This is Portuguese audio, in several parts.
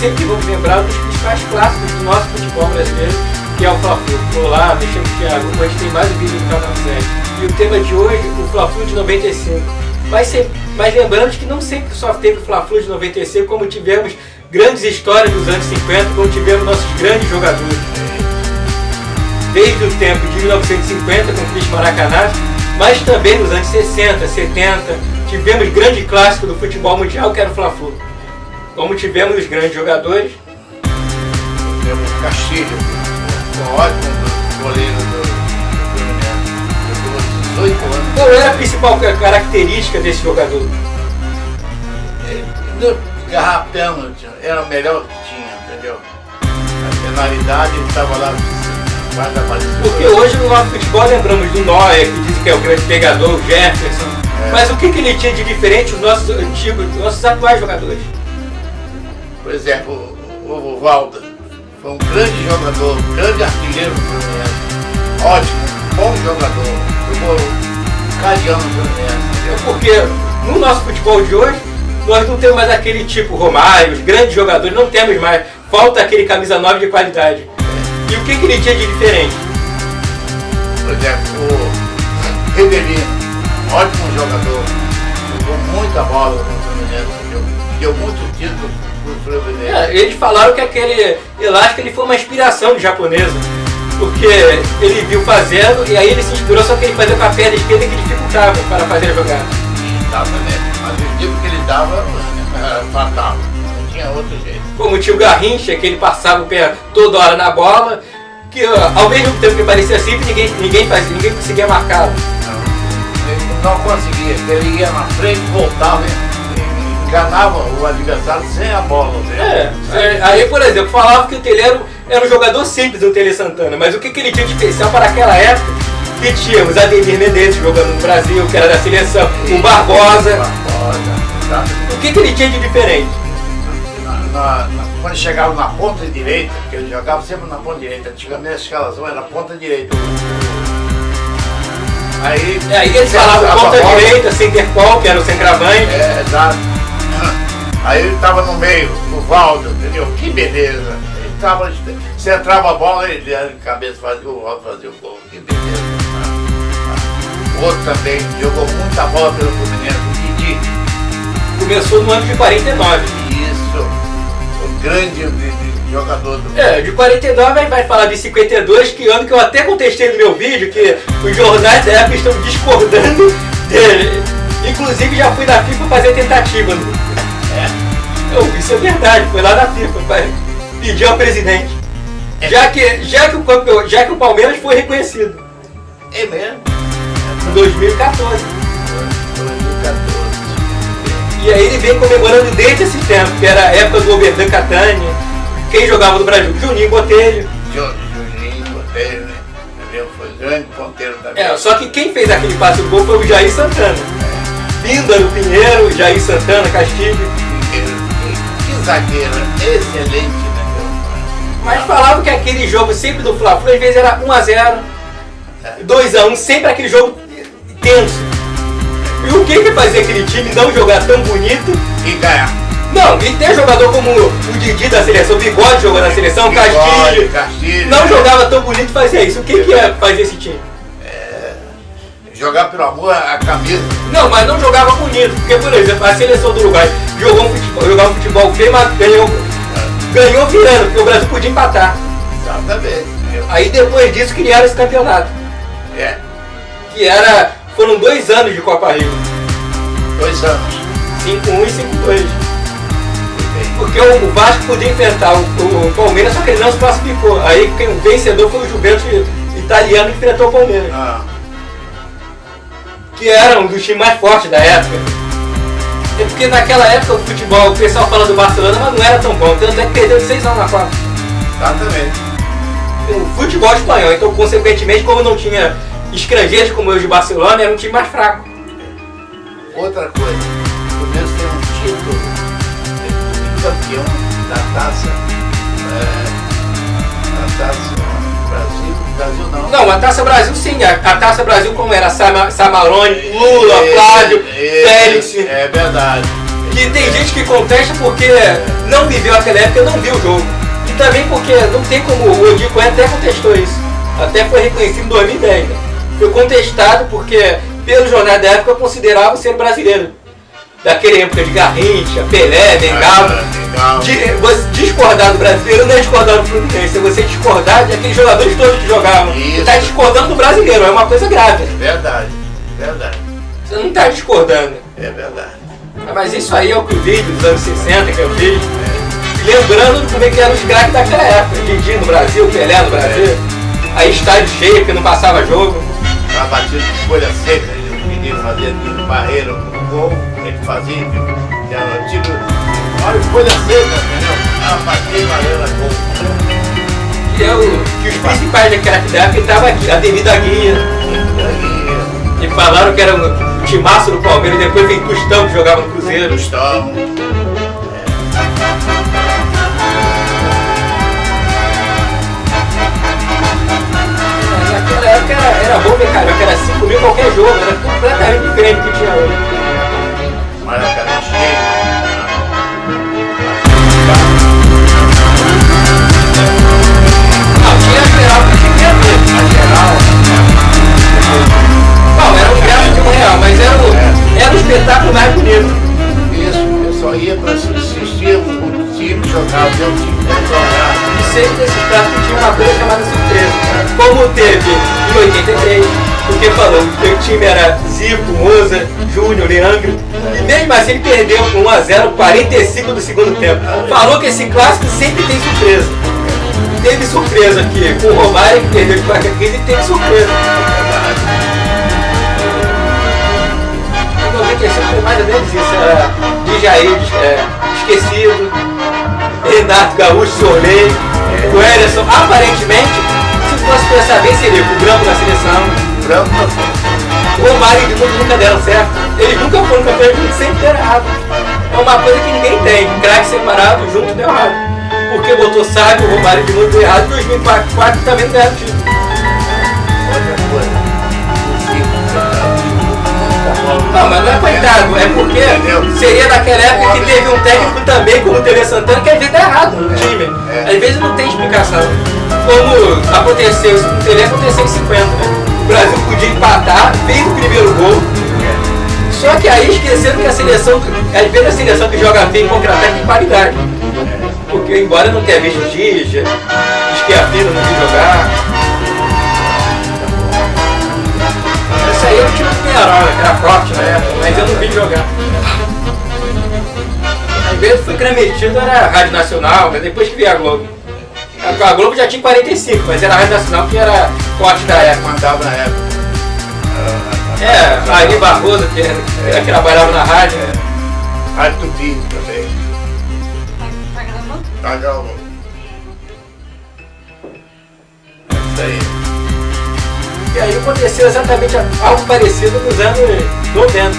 sempre vamos lembrar um dos principais clássicos do nosso futebol brasileiro, que é o Fla-Flu. Olá, me chamo Thiago, hoje tem mais um vídeo do canal 7. E o tema de hoje, o Fla-Flu de 95. Mas lembrando que não sempre só teve o Fla-Flu de 95, como tivemos grandes histórias dos anos 50, como tivemos nossos grandes jogadores. Desde o tempo de 1950, com o Cris Maracanã, mas também nos anos 60, 70, tivemos grande clássico do futebol mundial, que era o Fla-Flu. Como tivemos os grandes jogadores. Temos o Castilho, um ótimo goleiro do Fluminense, 18 anos. Qual era a principal característica desse jogador? Ele agarrar pênalti, era o melhor que tinha, entendeu? A penalidade ele estava lá, quase apareceu. Porque hoje no nosso futebol lembramos do Neuer, que dizem que é o grande pegador, o Jefferson. Mas o que ele tinha de diferente dos nossos antigos, dos nossos atuais jogadores? Por exemplo, o Valda foi um grande jogador, um grande artilheiro do Fluminense, ótimo, bom jogador, jogou cada ano no Fluminense. Porque no nosso futebol de hoje, nós não temos mais aquele tipo Romário, os grandes jogadores, não temos mais, falta aquele camisa 9 de qualidade. E o que ele tinha de diferente? Por exemplo, o Ribeirinho, ótimo jogador, jogou muita bola no Fluminense, deu muito título pro Fluminense. Eles falaram que aquele elástico ele foi uma inspiração de japonesa, porque ele viu fazendo e aí ele se inspirou, só que ele fazia com a perna esquerda que dificultava para fazer a jogada. Exatamente, mas o tipo que ele dava era fatal, não tinha outro jeito. Como tinha o Garrincha, que ele passava o pé toda hora na bola, que ao mesmo tempo que parecia simples, ninguém conseguia marcá-lo. Ele não conseguia, ele ia na frente, voltava e enganava o adversário sem a bola. Aí, por exemplo, falava que o Tele era um jogador simples, o Tele Santana, mas o que ele tinha de especial para aquela época? Que tínhamos Ademir Menezes jogando no Brasil, que era da seleção, o Barbosa. O que ele tinha de diferente? Quando chegava na ponta direita, porque ele jogava sempre na ponta direita, antigamente a escalação era ponta direita. Aí eles falavam ponta direita, center-pol, que era o centroavante. Exato. Aí ele estava no meio, o Valdo, entendeu? Que beleza. Ele tava, centrava a bola, ele era de cabeça, fazia o Valdo, fazia o gol. Que beleza. O outro também jogou muita bola pelo Fluminense, o Didi. Começou no ano de 49. Isso. O grande jogador do de 49 aí vai falar de 52, que ano que eu até contestei no meu vídeo, que os jornais da época estão discordando dele. Inclusive já fui na FIFA fazer tentativa. Isso é verdade, foi lá na FIFA, pedir ao presidente. Já que o Palmeiras foi reconhecido. É mesmo? Em 2014. E aí ele vem comemorando desde esse tempo, que era a época do Oberdan Catani. Quem jogava no Brasil? Juninho Botelho. Juninho Botelho, né? Foi o grande ponteiro da só que quem fez aquele passe do gol foi o Jair Santana. Píndaro, Pinheiro, Jair Santana, Castilho. Que zagueiro, excelente, né? Mas falavam que aquele jogo sempre do Fla-Flu, às vezes era 1-0, 2-1, sempre aquele jogo tenso. E o que fazia aquele time não jogar tão bonito e ganhar? Não, e ter jogador como o Didi da seleção, o Bigode jogou na seleção, o Castilho, não jogava tão bonito e fazia isso. O que ia fazer esse time? Jogar pelo amor à camisa. Não, mas não jogava bonito, porque, por exemplo, a seleção do Uruguai jogava um futebol feio, mas ganhou virando, porque o Brasil podia empatar. Exatamente. Aí depois disso criaram esse campeonato. Que foram 2 anos de Copa Rio. 2 anos. 5-1 e 5-2. Porque o Vasco podia enfrentar o Palmeiras, só que ele não se classificou. Aí o vencedor foi o Juventus italiano que enfrentou o Palmeiras. Que era um dos times mais fortes da época. É porque naquela época o futebol, o pessoal fala do Barcelona, mas não era tão bom. Tanto é que perdeu de 6 anos na Copa. Exatamente. O futebol espanhol, então consequentemente, como não tinha estrangeiros como eu de Barcelona, era um time mais fraco. Outra coisa, o Fluminense tem um título de campeão da taça Brasil não. Não, a Taça Brasil sim, a Taça Brasil como era Samarone, Lula, Flávio, Félix. É verdade. Que tem gente que contesta porque não viveu aquela época, não viu o jogo. E também porque não tem como, o Odi Cohen até contestou isso. Até foi reconhecido em 2010. Né? Foi contestado porque, pelo jornal da época, considerava ser brasileiro. Daquela época de Garrincha, Pelé, Mengal. Você discordar do brasileiro não é discordar do Fluminense, é você discordar daqueles jogadores todos que jogavam. Você está discordando do brasileiro, é uma coisa grave. Verdade, verdade. Você não está discordando. É verdade. Mas isso aí é o que eu vi dos anos 60 que eu fiz. Lembrando como é que eram os craques daquela época. Didi no Brasil, Pelé no Brasil. Aí estádio cheio porque não passava jogo. Uma batida de folha seca, o menino fazia de barreira no gol, ele fazia, que era antigo. Olha, folha seca, entendeu? Uma batida de barreira no gol. Que os principais daquela época estavam aqui, a devida guia. E falaram que era um timaço do Palmeiras, depois veio Tostão que jogava no Cruzeiro. Tostão. Naquela época era bom ver carioca, era 5 mil qualquer jogo, era completamente diferente do que tinha hoje. Maracanã cheio. Não, tinha a geral que tinha que ver. A geral. Bom, era um ingresso de R$1, mas era o espetáculo mais bonito. Isso, eu só ia para assistir o time jogar, ver o time jogar. E sempre desses pratos tinha uma coisa chamada surpresa. Como teve em 83, porque falou que o time era Zico, Moza, Júnior, Leandro. E mesmo assim ele perdeu com 1-0, 45 do segundo tempo. Falou que esse clássico sempre tem surpresa. Teve surpresa aqui com o Romário, que perdeu de 4-15, e teve surpresa. Em 95 foi mais ou menos isso. Era Djair esquecido, Renato Gaúcho, Sorley, o Ederson. Aparentemente, se fosse pensar bem, seria o Branco na seleção. O Romário e o Edmundo nunca deram certo. Eles nunca foram campeões juntos, sempre deram errado. É uma coisa que ninguém tem. Craque separado, junto deu errado. Porque botou Sábio, o Romário e o Edmundo deu errado. Em 2004 também não deram título. Outra coisa. Não, mas não é coitado, é porque seria naquela época que teve um técnico também, como o Tele Santana, que às vezes dá errado no time. Às vezes não tem explicação. Como aconteceu isso com o Tele, aconteceu em 50, né? O Brasil podia empatar, fez o primeiro gol. Só que aí esqueceram que a seleção, às vezes a seleção que joga bem contra-ataque tem qualidade. Porque embora não tenha visto o Gija, Schiaffino não vi jogar. Isso aí é o time do Penharol, que era forte na época, mas eu não vi jogar. Às vezes foi transmitido, era a Rádio Nacional, mas depois que veio a Globo. A Globo já tinha 45, mas era a Rádio Nacional que era forte da época. Mandava na época. A Ari Barroso, que trabalhava na rádio. Rádio Tupi também. Tá gravando? Tá gravando. Isso aí. E aí aconteceu exatamente algo parecido nos anos 90.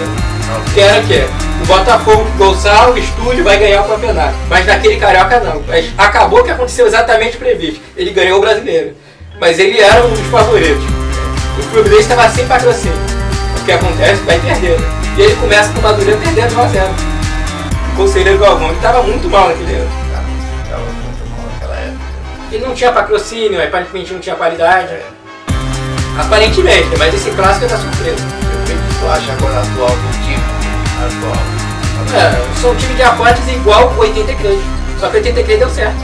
Que era o quê? O Botafogo, Gonçalo, o Estúdio vai ganhar o campeonato. Mas naquele Carioca não. Mas acabou que aconteceu exatamente previsto. Ele ganhou o Brasileiro. Mas ele era um dos favoritos. O Fluminense estava sem patrocínio. O que acontece? Vai perder. Né? E ele começa com o Madureira perdendo 1-0. O Conselheiro Galvão, ele estava muito mal naquele ano. Estava muito mal naquela época. E não tinha patrocínio, aparentemente não tinha qualidade. Aparentemente, mas esse clássico é da surpresa. O que tu acha agora atual do time? Atual. São um time de apostas igual o 83. Só que o 83 deu certo.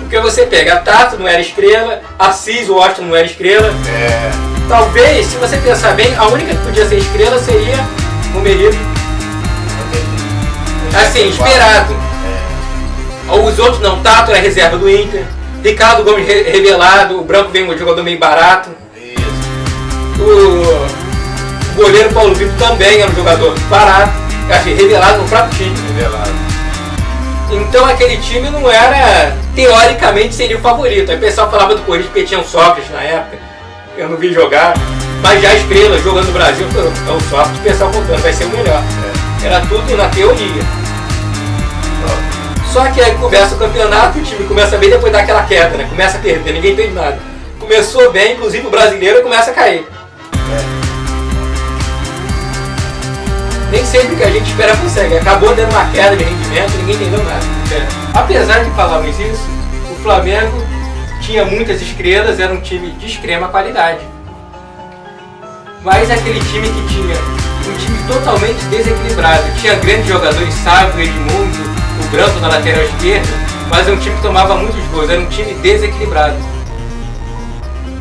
Porque você pega a Tato, não era estrela, Assis, o Washington não era estrela. Talvez, se você pensar bem, a única que podia ser estrela seria o Merito. Assim, esperado. Os outros não, Tato era reserva do Inter. Ricardo Gomes revelado, o Branco vem um jogador meio barato. O goleiro Paulo Vitor também era um jogador barato, assim, revelado no próprio time. Então aquele time não era, teoricamente seria o favorito. Aí o pessoal falava do Corinthians porque tinha um Sócrates na época, eu não vi jogar, mas já a estrela jogando no Brasil, é o Sócrates, o pessoal contando, vai ser o melhor. Era tudo na teoria. Só que aí começa o campeonato, o time começa bem, depois dá aquela queda, né? Começa a perder, ninguém entende nada. Começou bem, inclusive o brasileiro começa a cair. nem sempre que a gente espera consegue. Acabou dando uma queda de rendimento, ninguém entendeu nada. Apesar de falarmos isso, o Flamengo tinha muitas estrelas, era um time de extrema qualidade. Mas aquele time que tinha um time totalmente desequilibrado. Tinha grandes jogadores, Sábio, Edmundo, o Branco na lateral esquerda, mas é um time que tomava muitos gols, era um time desequilibrado.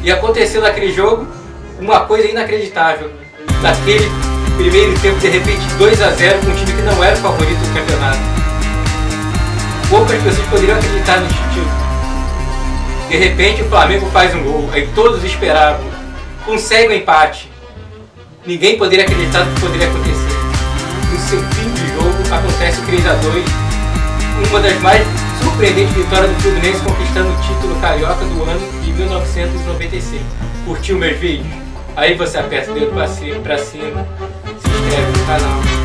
E aconteceu naquele jogo uma coisa inacreditável. Naquele primeiro tempo, de repente, 2-0 com um time que não era o favorito do campeonato. Poucas pessoas poderiam acreditar nesse título. De repente o Flamengo faz um gol, aí todos esperavam, consegue o empate. Ninguém poderia acreditar no que poderia acontecer. No seu fim de jogo acontece o 3-2, uma das mais surpreendentes vitórias do Fluminense, conquistando o título carioca do ano de 1995. Curtiu meus vídeos? Aí você aperta o dedo pra cima, se inscreve no canal.